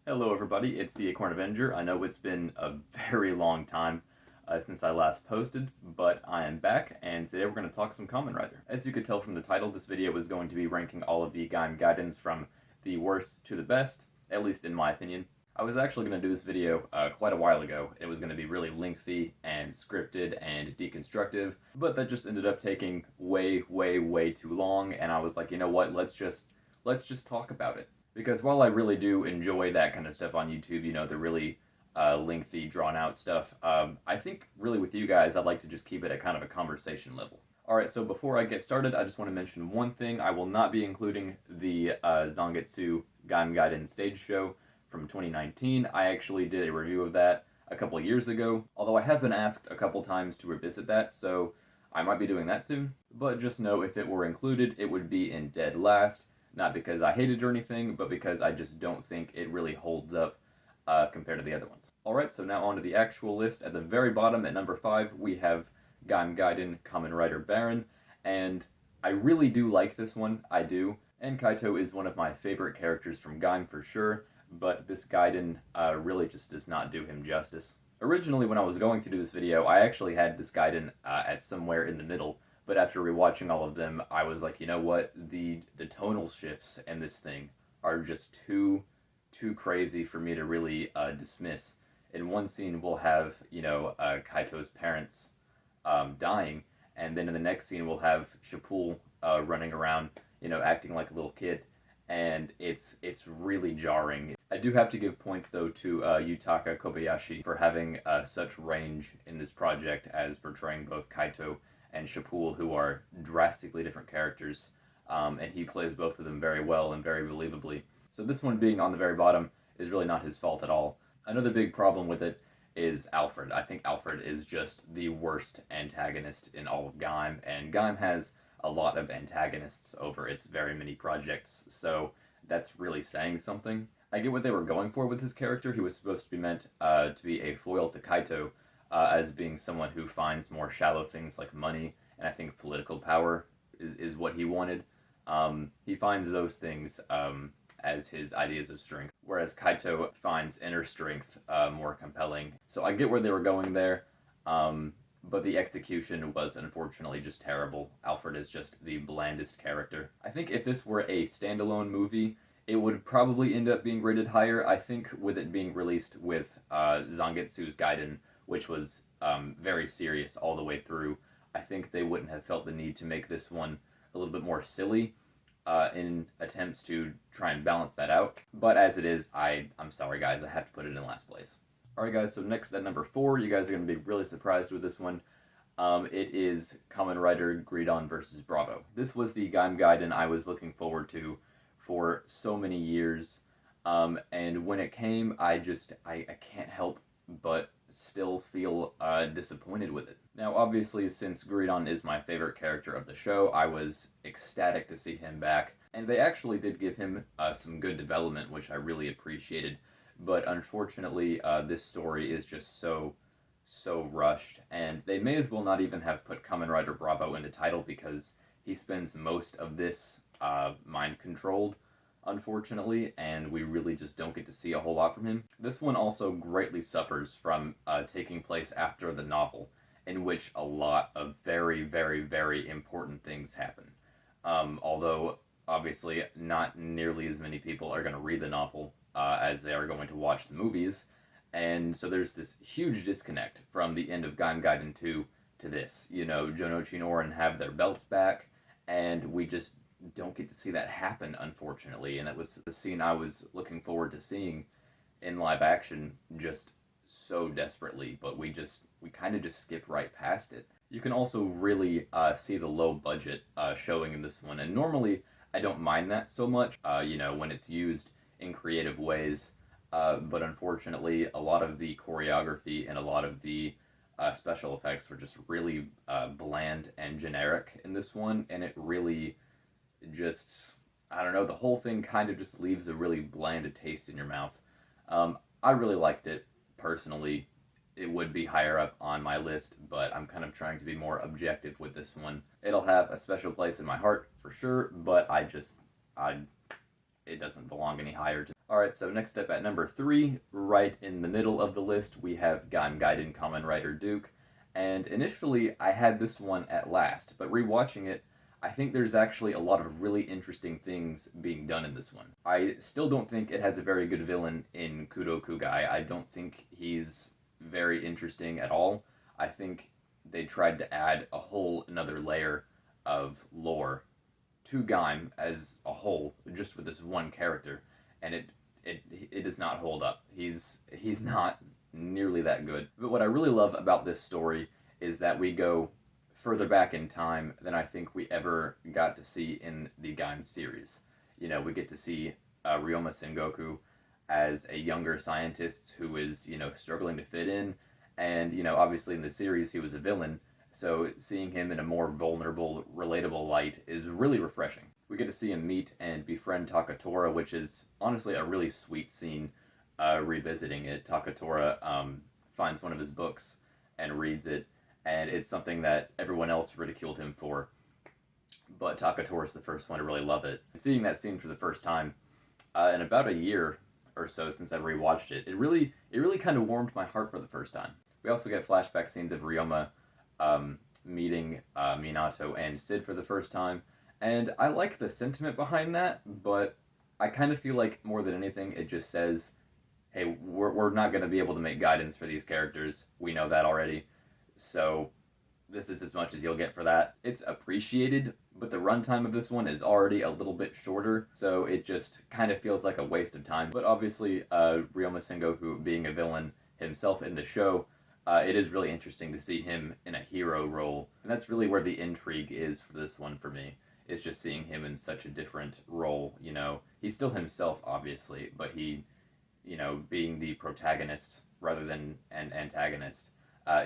Hello everybody, it's the Acorn Avenger. I know it's been a very long time since I last posted, but I am back, and today we're going to talk some Kamen Rider. As you could tell from the title, this video is going to be ranking all of the Gaim Gaidens from the worst to the best, at least in my opinion. I was actually going to do this video quite a while ago. It was going to be really lengthy and scripted and deconstructive, but that just ended up taking way too long, and I was like, you know what, let's just talk about it. Because while I really do enjoy that kind of stuff on YouTube, the really lengthy, drawn out stuff, I think really with you guys, I'd like to just keep it at kind of a conversation level. Alright, so before I get started, I just want to mention one thing. I will not be including the Zangetsu Gaim Gaiden stage show from 2019. I actually did a review of that a couple of years ago, although I have been asked a couple times to revisit that, so I might be doing that soon. But just know if it were included, it would be in dead last. Not because I hate it or anything, but because I just don't think it really holds up compared to the other ones. Alright, so now on to the actual list. At the very bottom, at number 5, we have Gaim Gaiden, Kamen Rider Baron, and I really do like this one, I do. And Kaito is one of my favorite characters from Gaim for sure, but this Gaiden really just does not do him justice. Originally, when I was going to do this video, I actually had this Gaiden at somewhere in the middle, but after rewatching all of them, I was like, you know what? The tonal shifts in this thing are just too crazy for me to really dismiss. In one scene, we'll have Kaito's parents dying, and then in the next scene, we'll have Shapul running around, acting like a little kid, and it's really jarring. I do have to give points though to Yutaka Kobayashi for having such range in this project as portraying both Kaito and Shapul, who are drastically different characters, and he plays both of them very well and very believably. So this one being on the very bottom is really not his fault at all. Another big problem with it is Alfred. I think Alfred is just the worst antagonist in all of Gaim, and Gaim has a lot of antagonists over its very many projects, so that's really saying something. I get what they were going for with his character. He was supposed to be meant to be a foil to Kaito, as being someone who finds more shallow things like money, and I think political power is what he wanted. He finds those things as his ideas of strength, whereas Kaito finds inner strength more compelling. So I get where they were going there, but the execution was unfortunately just terrible. Alfred is just the blandest character. I think if this were a standalone movie, it would probably end up being rated higher. I think with it being released with Zangetsu's Gaiden, which was very serious all the way through, I think they wouldn't have felt the need to make this one a little bit more silly in attempts to try and balance that out. But as it is, I'm sorry guys, I have to put it in last place. Alright guys, so next at number 4, you guys are going to be really surprised with this one. It is Kamen Rider Gaiden vs. Bravo. This was the Gaim Gaiden I was looking forward to for so many years, and when it came, I can't help but still feel disappointed with it. Now, obviously, since Gaiden is my favorite character of the show, I was ecstatic to see him back, and they actually did give him some good development, which I really appreciated, but unfortunately, this story is just so rushed, and they may as well not even have put Kamen Rider Bravo in the title because he spends most of this mind-controlled, unfortunately, and we really just don't get to see a whole lot from him. This one also greatly suffers from taking place after the novel, in which a lot of very important things happen. Although, obviously, not nearly as many people are going to read the novel as they are going to watch the movies, and so there's this huge disconnect from the end of Gaim Gaiden 2 to this. Jonochi and Oren have their belts back, and we just don't get to see that happen, unfortunately, and it was the scene I was looking forward to seeing in live action just so desperately, but we kind of just skip right past it. You can also really see the low budget showing in this one, and normally I don't mind that so much, when it's used in creative ways, but unfortunately a lot of the choreography and a lot of the special effects were just really bland and generic in this one, and it really just, I don't know, the whole thing kind of just leaves a really bland taste in your mouth. I really liked it, personally. It would be higher up on my list, but I'm kind of trying to be more objective with this one. It'll have a special place in my heart, for sure, but it doesn't belong any higher. Alright, so next up at number 3, right in the middle of the list, we have Gaim Gaiden Kamen Rider Duke. And initially, I had this one at last, but rewatching it, I think there's actually a lot of really interesting things being done in this one. I still don't think it has a very good villain in Kudokugai. I don't think he's very interesting at all. I think they tried to add a whole another layer of lore to Gaim as a whole, just with this one character, and it does not hold up. He's not nearly that good. But what I really love about this story is that we go further back in time than I think we ever got to see in the Gaim series. You know, we get to see Ryoma Sengoku as a younger scientist who is, you know, struggling to fit in, and, you know, obviously in the series he was a villain, so seeing him in a more vulnerable, relatable light is really refreshing. We get to see him meet and befriend Takatora, which is honestly a really sweet scene. Revisiting it, Takatora finds one of his books and reads it, and it's something that everyone else ridiculed him for, but Takatora's the first one to really love it. Seeing that scene for the first time in about a year or so since I rewatched it, it really kind of warmed my heart for the first time. We also get flashback scenes of Ryoma meeting Minato and Sid for the first time, and I like the sentiment behind that, but I kind of feel like more than anything it just says, hey, we're not going to be able to make guidance for these characters. We know that already. So this is as much as you'll get for that. It's appreciated, but the runtime of this one is already a little bit shorter, so it just kind of feels like a waste of time. But obviously, Ryoma Sengoku being a villain himself in the show, it is really interesting to see him in a hero role, and that's really where the intrigue is for this one for me. It's just seeing him in such a different role, you know. He's still himself, obviously, but he, you know, being the protagonist rather than an antagonist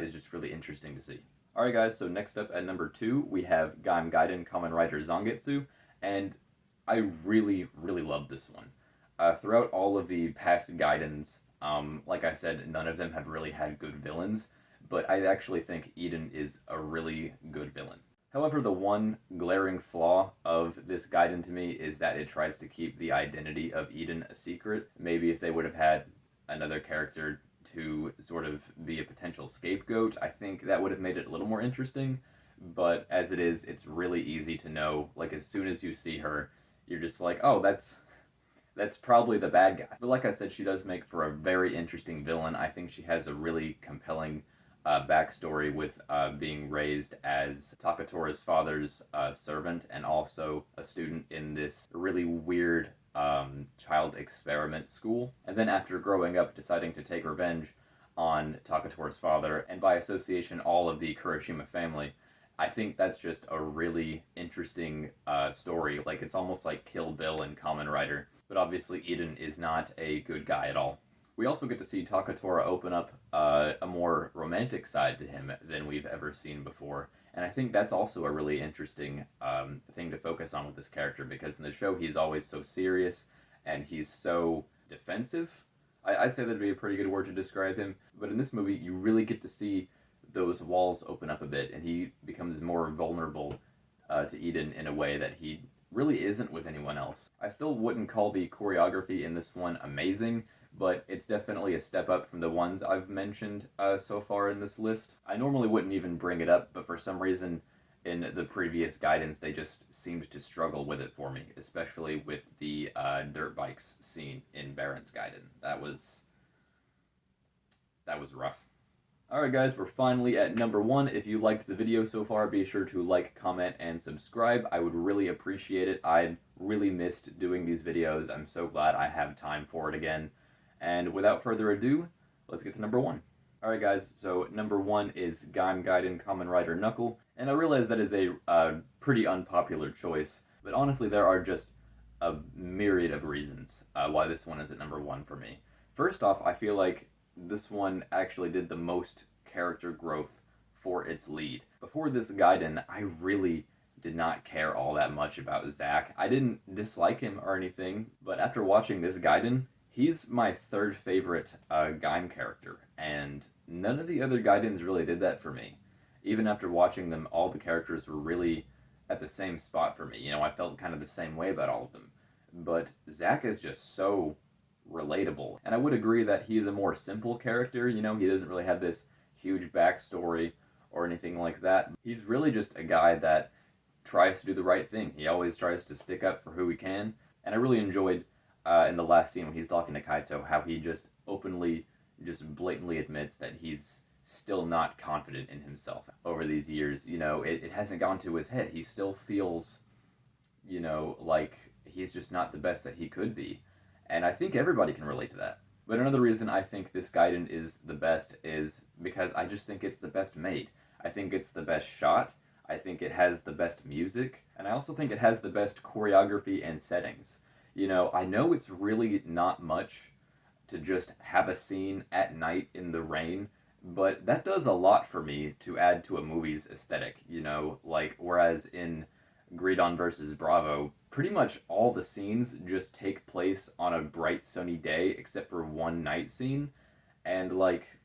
is just really interesting to see. Alright guys, so next up at number 2, we have Gaim Gaiden Kamen Rider Zangetsu, and I really love this one. Throughout all of the past Gaidens, like I said, none of them have really had good villains, but I actually think Eden is a really good villain. However, the one glaring flaw of this Gaiden to me is that it tries to keep the identity of Eden a secret. Maybe if they would have had another character to sort of be a potential scapegoat, I think that would have made it a little more interesting, but as it is, it's really easy to know. Like, as soon as you see her, you're just like, oh, that's probably the bad guy. But like I said, she does make for a very interesting villain. I think she has a really compelling backstory with being raised as Takatora's father's servant and also a student in this really weird child experiment school. And then after growing up, deciding to take revenge on Takatora's father, and by association all of the Kurashima family. I think that's just a really interesting story. Like, it's almost like Kill Bill and Kamen Rider. But obviously Eden is not a good guy at all. We also get to see Takatora open up a more romantic side to him than we've ever seen before. And I think that's also a really interesting thing to focus on with this character, because in the show he's always so serious and he's so defensive. I'd say that'd be a pretty good word to describe him. But in this movie, you really get to see those walls open up a bit, and he becomes more vulnerable to Eden in a way that he really isn't with anyone else. I still wouldn't call the choreography in this one amazing, but it's definitely a step up from the ones I've mentioned so far in this list. I normally wouldn't even bring it up, but for some reason in the previous Gaidens, they just seemed to struggle with it for me, especially with the dirt bikes scene in Baron's Gaiden. That was rough. Alright guys, we're finally at number 1. If you liked the video so far, be sure to like, comment, and subscribe. I would really appreciate it. I really missed doing these videos. I'm so glad I have time for it again. And without further ado, let's get to number 1. Alright guys, so number 1 is Gaim Gaiden Kamen Rider Knuckle, and I realize that is a pretty unpopular choice, but honestly there are just a myriad of reasons why this one is at number 1 for me. First off, I feel like this one actually did the most character growth for its lead. Before this Gaiden, I really did not care all that much about Zack. I didn't dislike him or anything, but after watching this Gaiden, he's my third favorite Gaim character, and none of the other Gaidens really did that for me. Even after watching them, all the characters were really at the same spot for me. You know, I felt kind of the same way about all of them. But Zack is just so relatable. And I would agree that he's a more simple character, you know, he doesn't really have this huge backstory or anything like that. He's really just a guy that tries to do the right thing. He always tries to stick up for who he can. And I really enjoyed in the last scene when he's talking to Kaito how he just openly, just blatantly admits that he's still not confident in himself over these years. You know, it hasn't gone to his head. He still feels, you know, like he's just not the best that he could be. And I think everybody can relate to that. But another reason I think this Gaiden is the best is because I just think it's the best made. I think it's the best shot. I think it has the best music. And I also think it has the best choreography and settings. You know, I know it's really not much to just have a scene at night in the rain, but that does a lot for me to add to a movie's aesthetic, you know, like, whereas in Gaiden versus Bravo, pretty much all the scenes just take place on a bright sunny day except for one night scene, and like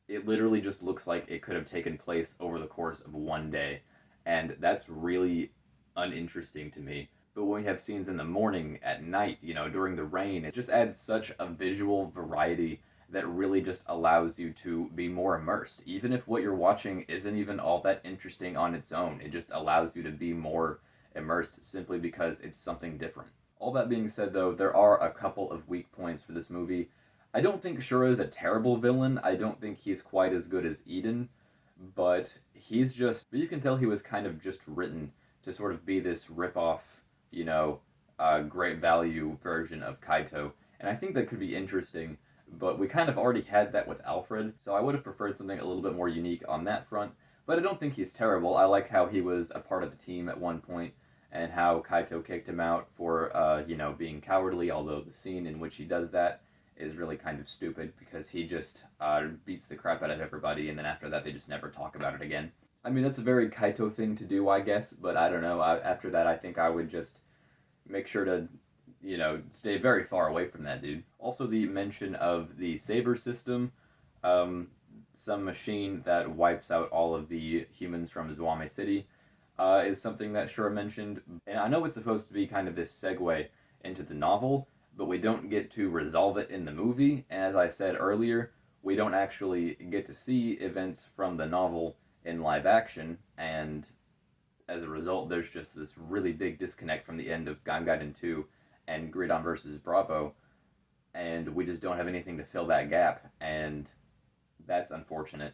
it literally just looks like it could have taken place over the course of one day, and that's really uninteresting to me. But when we have scenes in the morning, at night, you know, during the rain, it just adds such a visual variety that really just allows you to be more immersed. Even if what you're watching isn't even all that interesting on its own, it just allows you to be more immersed simply because it's something different. All that being said, though, there are a couple of weak points for this movie. I don't think Shura is a terrible villain. I don't think he's quite as good as Eden, but he's just, you can tell he was kind of just written to sort of be this rip-off, you know, great value version of Kaito. And I think that could be interesting, but we kind of already had that with Alfred, so I would have preferred something a little bit more unique on that front. But I don't think he's terrible. I like how he was a part of the team at one point, and how Kaito kicked him out for, you know, being cowardly, although the scene in which he does that is really kind of stupid, because he just beats the crap out of everybody, and then after that they just never talk about it again. I mean, that's a very Kaito thing to do, I guess, but I don't know. After that, I think I would just make sure to, you know, stay very far away from that dude. Also, the mention of the saber system, some machine that wipes out all of the humans from Zuame City, is something that Shura mentioned. And I know it's supposed to be kind of this segue into the novel, but we don't get to resolve it in the movie. And as I said earlier, we don't actually get to see events from the novel in live action, and as a result, there's just this really big disconnect from the end of Gaiden 2 and Gaiden versus Bravo, and we just don't have anything to fill that gap, and that's unfortunate.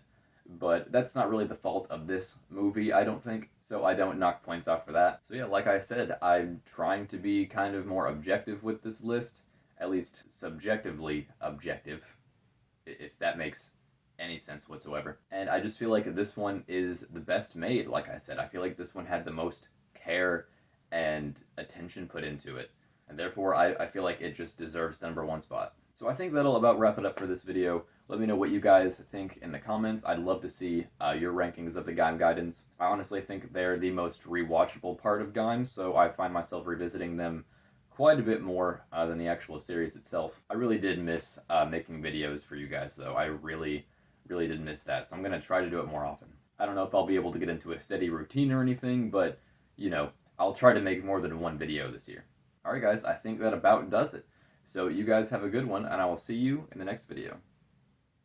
But that's not really the fault of this movie, I don't think, so I don't knock points off for that. So yeah, like I said, I'm trying to be kind of more objective with this list, at least subjectively objective, if that makes any sense whatsoever. And I just feel like this one is the best made, like I said. I feel like this one had the most care and attention put into it, and therefore I feel like it just deserves the #1 spot. So I think that'll about wrap it up for this video. Let me know what you guys think in the comments. I'd love to see your rankings of the Gaidens. I honestly think they're the most rewatchable part of Gaim, so I find myself revisiting them quite a bit more than the actual series itself. I really did miss making videos for you guys, though. I really did miss that, so I'm going to try to do it more often. I don't know if I'll be able to get into a steady routine or anything, but, you know, I'll try to make more than one video this year. Alright guys, I think that about does it. So you guys have a good one, and I will see you in the next video.